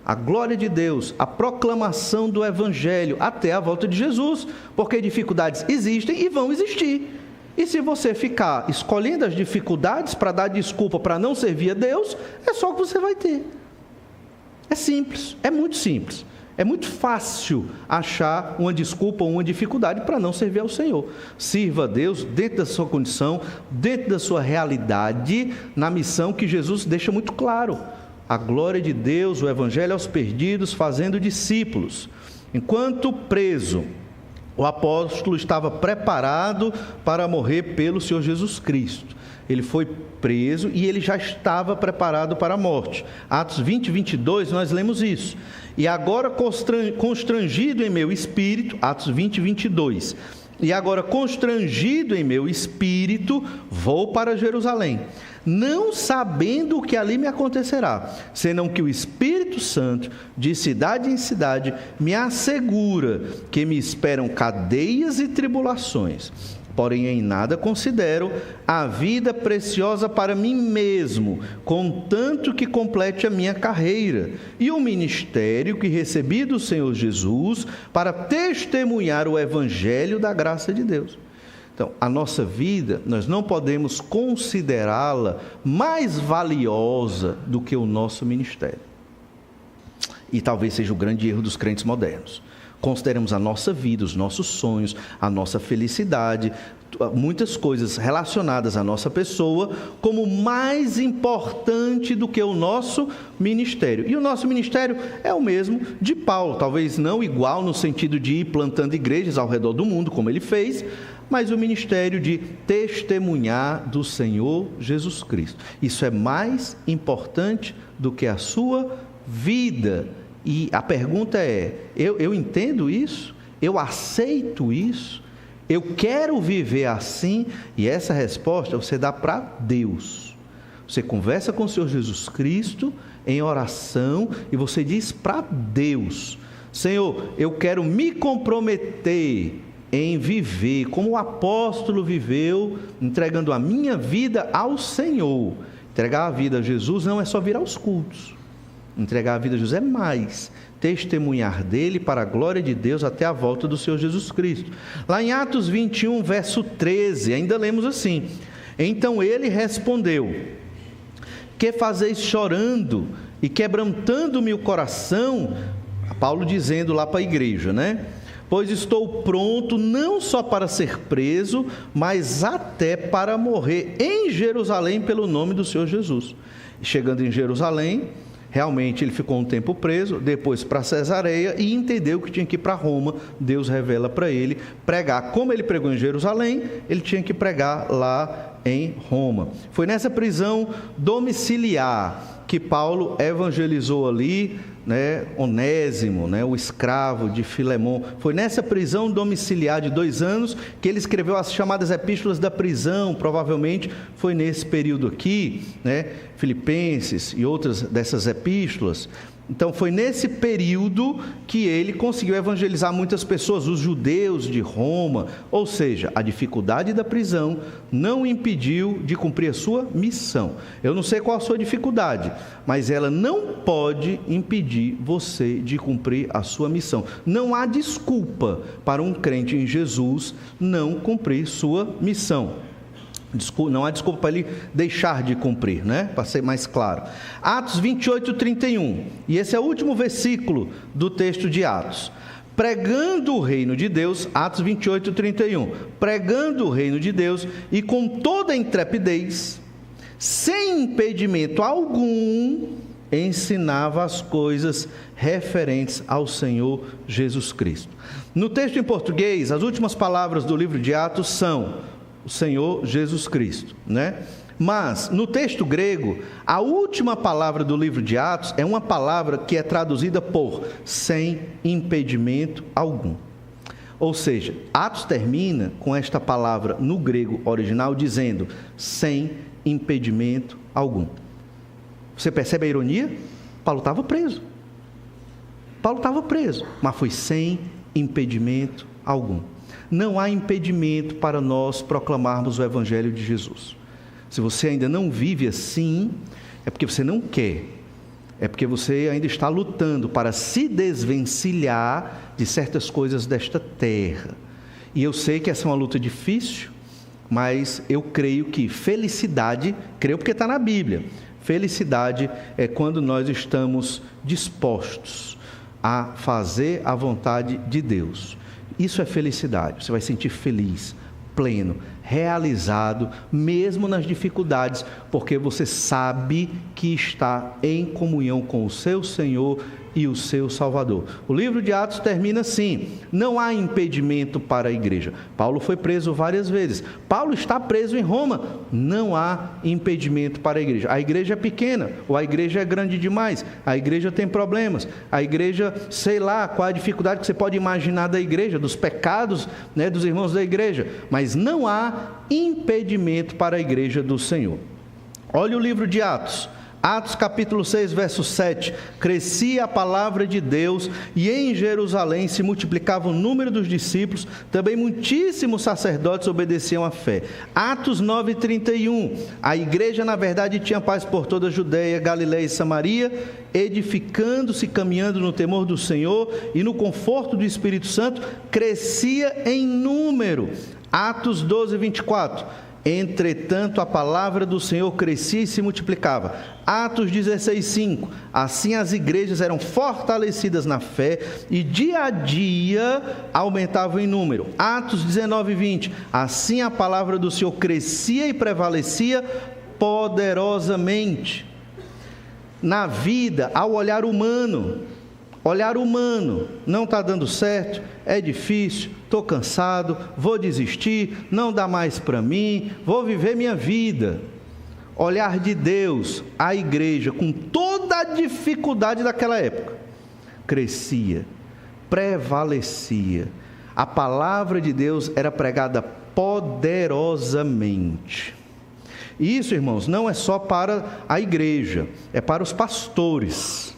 A glória de Deus, a proclamação do Evangelho até a volta de Jesus, porque dificuldades existem e vão existir. E se você ficar escolhendo as dificuldades para dar desculpa para não servir a Deus, é só o que você vai ter. É simples, é muito simples. É muito fácil achar uma desculpa ou uma dificuldade para não servir ao Senhor. Sirva a Deus dentro da sua condição, dentro da sua realidade, na missão que Jesus deixa muito claro. A glória de Deus, o Evangelho aos perdidos, fazendo discípulos. Enquanto preso, o apóstolo estava preparado para morrer pelo Senhor Jesus Cristo. Ele foi preso e ele já estava preparado para a morte. Atos 20, 22, nós lemos isso. E agora constrangido em meu espírito, Atos 20, 22. E agora constrangido em meu espírito, vou para Jerusalém, não sabendo o que ali me acontecerá, senão que o Espírito Santo, de cidade em cidade, me assegura que me esperam cadeias e tribulações. Porém, em nada considero a vida preciosa para mim mesmo, contanto que complete a minha carreira e o ministério que recebi do Senhor Jesus para testemunhar o Evangelho da graça de Deus. Então, a nossa vida, nós não podemos considerá-la mais valiosa do que o nosso ministério. E talvez seja o grande erro dos crentes modernos. Consideramos a nossa vida, os nossos sonhos, a nossa felicidade, muitas coisas relacionadas à nossa pessoa, como mais importante do que o nosso ministério. E o nosso ministério é o mesmo de Paulo, talvez não igual no sentido de ir plantando igrejas ao redor do mundo, como ele fez, mas o ministério de testemunhar do Senhor Jesus Cristo. Isso é mais importante do que a sua vida. E a pergunta é, eu entendo isso? Eu aceito isso? Eu quero viver assim? E essa resposta você dá para Deus. Você conversa com o Senhor Jesus Cristo em oração e você diz para Deus: Senhor, eu quero me comprometer em viver como o apóstolo viveu, entregando a minha vida ao Senhor. Entregar a vida a Jesus não é só vir aos cultos. Entregar a vida a Jesus é mais, testemunhar dele para a glória de Deus até a volta do Senhor Jesus Cristo. Lá em Atos 21, verso 13, ainda lemos assim: então ele respondeu: que fazeis chorando e quebrantando-me o coração? Paulo dizendo lá para a igreja, né? Pois estou pronto não só para ser preso, mas até para morrer em Jerusalém pelo nome do Senhor Jesus. Chegando em Jerusalém, realmente ele ficou um tempo preso, depois para Cesareia e entendeu que tinha que ir para Roma. Deus revela para ele pregar. Como ele pregou em Jerusalém, ele tinha que pregar lá em Roma. Foi nessa prisão domiciliar que Paulo evangelizou ali, né, Onésimo, né, o escravo de Filemon. Foi nessa prisão domiciliar de 2 anos que ele escreveu as chamadas epístolas da prisão. Provavelmente foi nesse período aqui, né, Filipenses e outras dessas epístolas. Então foi nesse período que ele conseguiu evangelizar muitas pessoas, os judeus de Roma. Ou seja, a dificuldade da prisão não impediu de cumprir a sua missão. Eu não sei qual a sua dificuldade, mas ela não pode impedir você de cumprir a sua missão. Não há desculpa para um crente em Jesus não cumprir sua missão. Não há desculpa para ele deixar de cumprir, né? Para ser mais claro. Atos 28, 31. E esse é o último versículo do texto de Atos. Pregando o reino de Deus, Atos 28, 31. Pregando o reino de Deus e com toda intrepidez, sem impedimento algum, ensinava as coisas referentes ao Senhor Jesus Cristo. No texto em português, as últimas palavras do livro de Atos são o Senhor Jesus Cristo, né? Mas no texto grego, a última palavra do livro de Atos é uma palavra que é traduzida por sem impedimento algum. Ou seja, Atos termina com esta palavra no grego original dizendo sem impedimento algum. Você percebe a ironia? Paulo estava preso. Paulo estava preso, mas foi sem impedimento algum. Não há impedimento para nós proclamarmos o Evangelho de Jesus. Se você ainda não vive assim, é porque você não quer. É porque você ainda está lutando para se desvencilhar de certas coisas desta terra. E eu sei que essa é uma luta difícil, mas eu creio que felicidade, creio porque está na Bíblia, felicidade é quando nós estamos dispostos a fazer a vontade de Deus. Isso é felicidade, você vai sentir feliz, pleno, realizado, mesmo nas dificuldades, porque você sabe que está em comunhão com o seu Senhor e o seu Salvador. O livro de Atos termina assim: não há impedimento para a igreja. Paulo foi preso várias vezes. Paulo está preso em Roma. Não há impedimento para a igreja. A igreja é pequena, ou a igreja é grande demais. A igreja tem problemas. A igreja, sei lá, qual a dificuldade que você pode imaginar da igreja, dos pecados, né, dos irmãos da igreja. Mas não há impedimento para a igreja do Senhor. Olha o livro de Atos. Atos capítulo 6, verso 7, crescia a palavra de Deus e em Jerusalém se multiplicava o número dos discípulos, também muitíssimos sacerdotes obedeciam à fé. Atos 9, 31, a igreja na verdade tinha paz por toda a Judeia, Galileia e Samaria, edificando-se, caminhando no temor do Senhor e no conforto do Espírito Santo, crescia em número. Atos 12, 24, entretanto a palavra do Senhor crescia e se multiplicava. Atos 16, 5, assim as igrejas eram fortalecidas na fé e dia a dia aumentavam em número. Atos 19, 20, assim a palavra do Senhor crescia e prevalecia poderosamente. Na vida, ao olhar humano, não está dando certo, é difícil, estou cansado, vou desistir, não dá mais para mim, vou viver minha vida. Olhar de Deus, a igreja, com toda a dificuldade daquela época, crescia, prevalecia. A palavra de Deus era pregada poderosamente. E isso, irmãos, não é só para a igreja, é para os pastores.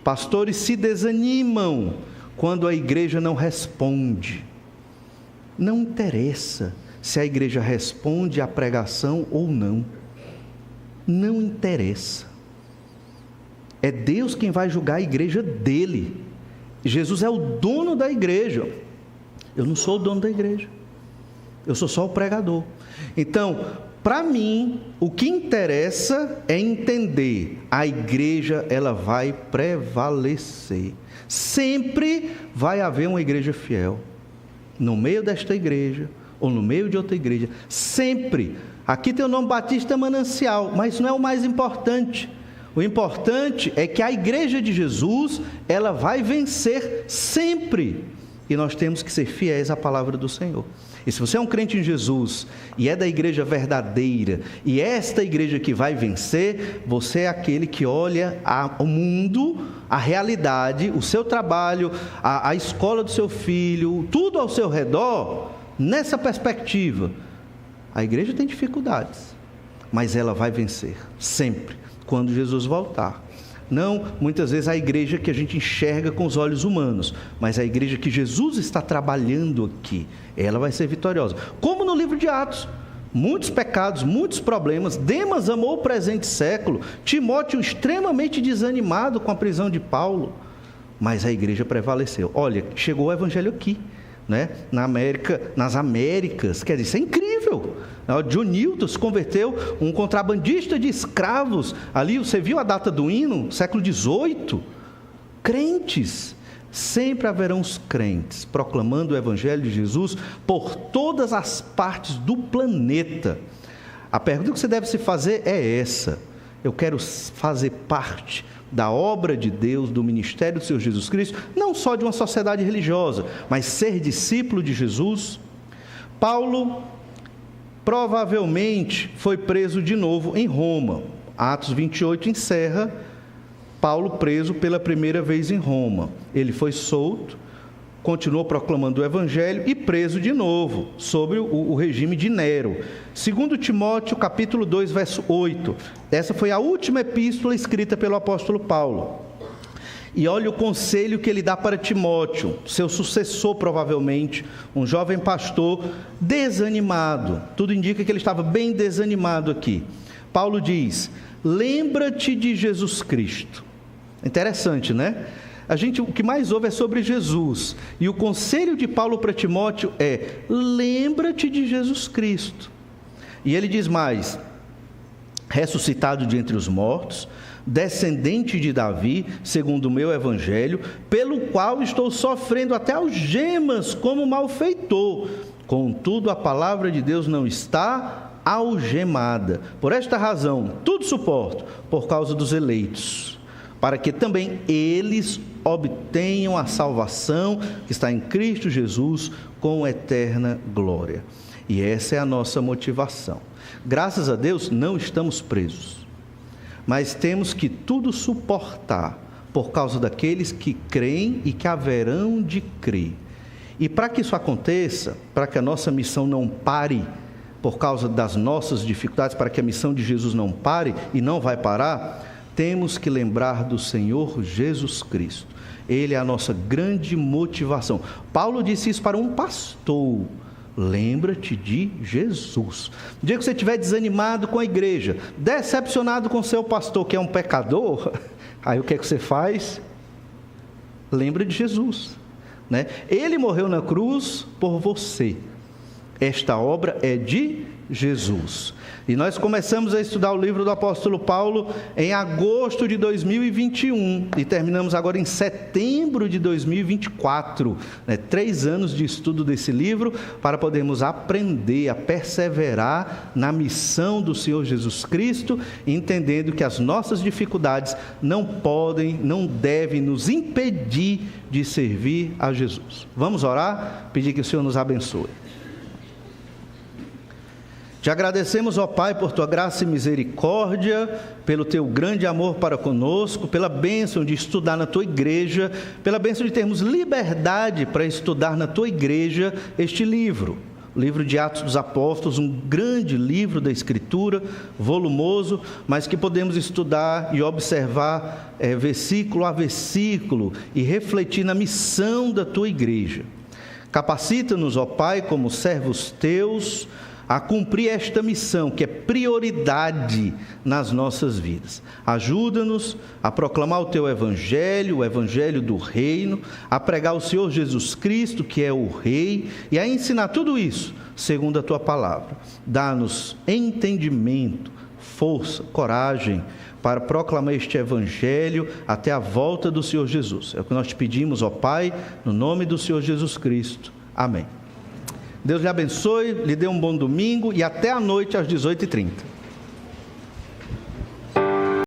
Pastores se desanimam quando a igreja não responde. Não interessa se a igreja responde à pregação ou não. Não interessa. É Deus quem vai julgar a igreja dele. Jesus é o dono da igreja. Eu não sou o dono da igreja. Eu sou só o pregador. Então, para mim, o que interessa é entender, a igreja ela vai prevalecer. Sempre vai haver uma igreja fiel. No meio desta igreja, ou no meio de outra igreja, sempre. Aqui tem o nome Batista Manancial, mas isso não é o mais importante. O importante é que a igreja de Jesus, ela vai vencer sempre. E nós temos que ser fiéis à palavra do Senhor. E se você é um crente em Jesus, e é da igreja verdadeira, e é esta igreja que vai vencer, você é aquele que olha o mundo, a realidade, o seu trabalho, a escola do seu filho, tudo ao seu redor, nessa perspectiva. A igreja tem dificuldades, mas ela vai vencer, sempre, quando Jesus voltar. Não, muitas vezes, a igreja que a gente enxerga com os olhos humanos, mas a igreja que Jesus está trabalhando aqui, ela vai ser vitoriosa. Como no livro de Atos, muitos pecados, muitos problemas. Demas amou o presente século, Timóteo extremamente desanimado com a prisão de Paulo, mas a igreja prevaleceu. Olha, chegou o evangelho aqui, né? Nas Américas, quer dizer, isso é incrível. John Newton se converteu, um contrabandista de escravos, ali você viu a data do hino, século XVIII, crentes, sempre haverão os crentes, proclamando o evangelho de Jesus por todas as partes do planeta. A pergunta que você deve se fazer é essa: eu quero fazer parte da obra de Deus, do ministério do Senhor Jesus Cristo, não só de uma sociedade religiosa, mas ser discípulo de Jesus. Paulo provavelmente foi preso de novo em Roma. Atos 28 encerra Paulo preso pela primeira vez em Roma. Ele foi solto, continuou proclamando o evangelho e preso de novo, sob o regime de Nero. 2 Timóteo, capítulo 2, verso 8. Essa foi a última epístola escrita pelo apóstolo Paulo. E olha o conselho que ele dá para Timóteo, seu sucessor provavelmente, um jovem pastor desanimado. Tudo indica que ele estava bem desanimado aqui. Paulo diz: lembra-te de Jesus Cristo. Interessante, né? O que mais ouve é sobre Jesus. E o conselho de Paulo para Timóteo é: lembra-te de Jesus Cristo. E ele diz mais: ressuscitado de entre os mortos, descendente de Davi, segundo o meu evangelho, pelo qual estou sofrendo até algemas como malfeitor. Contudo, a palavra de Deus não está algemada. Por esta razão, tudo suporto, por causa dos eleitos, para que também eles obtenham a salvação que está em Cristo Jesus com eterna glória. E essa é a nossa motivação. Graças a Deus não estamos presos, mas temos que tudo suportar por causa daqueles que creem e que haverão de crer. E para que isso aconteça, para que a nossa missão não pare por causa das nossas dificuldades, para que a missão de Jesus não pare e não vai parar, temos que lembrar do Senhor Jesus Cristo. Ele é a nossa grande motivação. Paulo disse isso para um pastor: lembra-te de Jesus. No dia que você estiver desanimado com a igreja, decepcionado com seu pastor, que é um pecador, aí o que é que você faz? Lembra de Jesus, né? Ele morreu na cruz por você. Esta obra é de Jesus. E nós começamos a estudar o livro do apóstolo Paulo em agosto de 2021 e terminamos agora em setembro de 2024, 3 anos de estudo desse livro para podermos aprender a perseverar na missão do Senhor Jesus Cristo, entendendo que as nossas dificuldades não podem, não devem nos impedir de servir a Jesus. Vamos orar, pedir que o Senhor nos abençoe. Te agradecemos, ó Pai, por Tua graça e misericórdia, pelo Teu grande amor para conosco, pela bênção de estudar na Tua igreja, pela bênção de termos liberdade para estudar na Tua igreja este livro, o livro de Atos dos Apóstolos, um grande livro da Escritura, volumoso, mas que podemos estudar e observar versículo a versículo e refletir na missão da Tua igreja. Capacita-nos, ó Pai, como servos Teus, a cumprir esta missão que é prioridade nas nossas vidas. Ajuda-nos a proclamar o Teu Evangelho, o Evangelho do Reino, a pregar o Senhor Jesus Cristo, que é o Rei, e a ensinar tudo isso segundo a Tua palavra. Dá-nos entendimento, força, coragem para proclamar este Evangelho até a volta do Senhor Jesus. É o que nós te pedimos, ó Pai, no nome do Senhor Jesus Cristo. Amém. Deus lhe abençoe, lhe dê um bom domingo e até a noite às 18h30.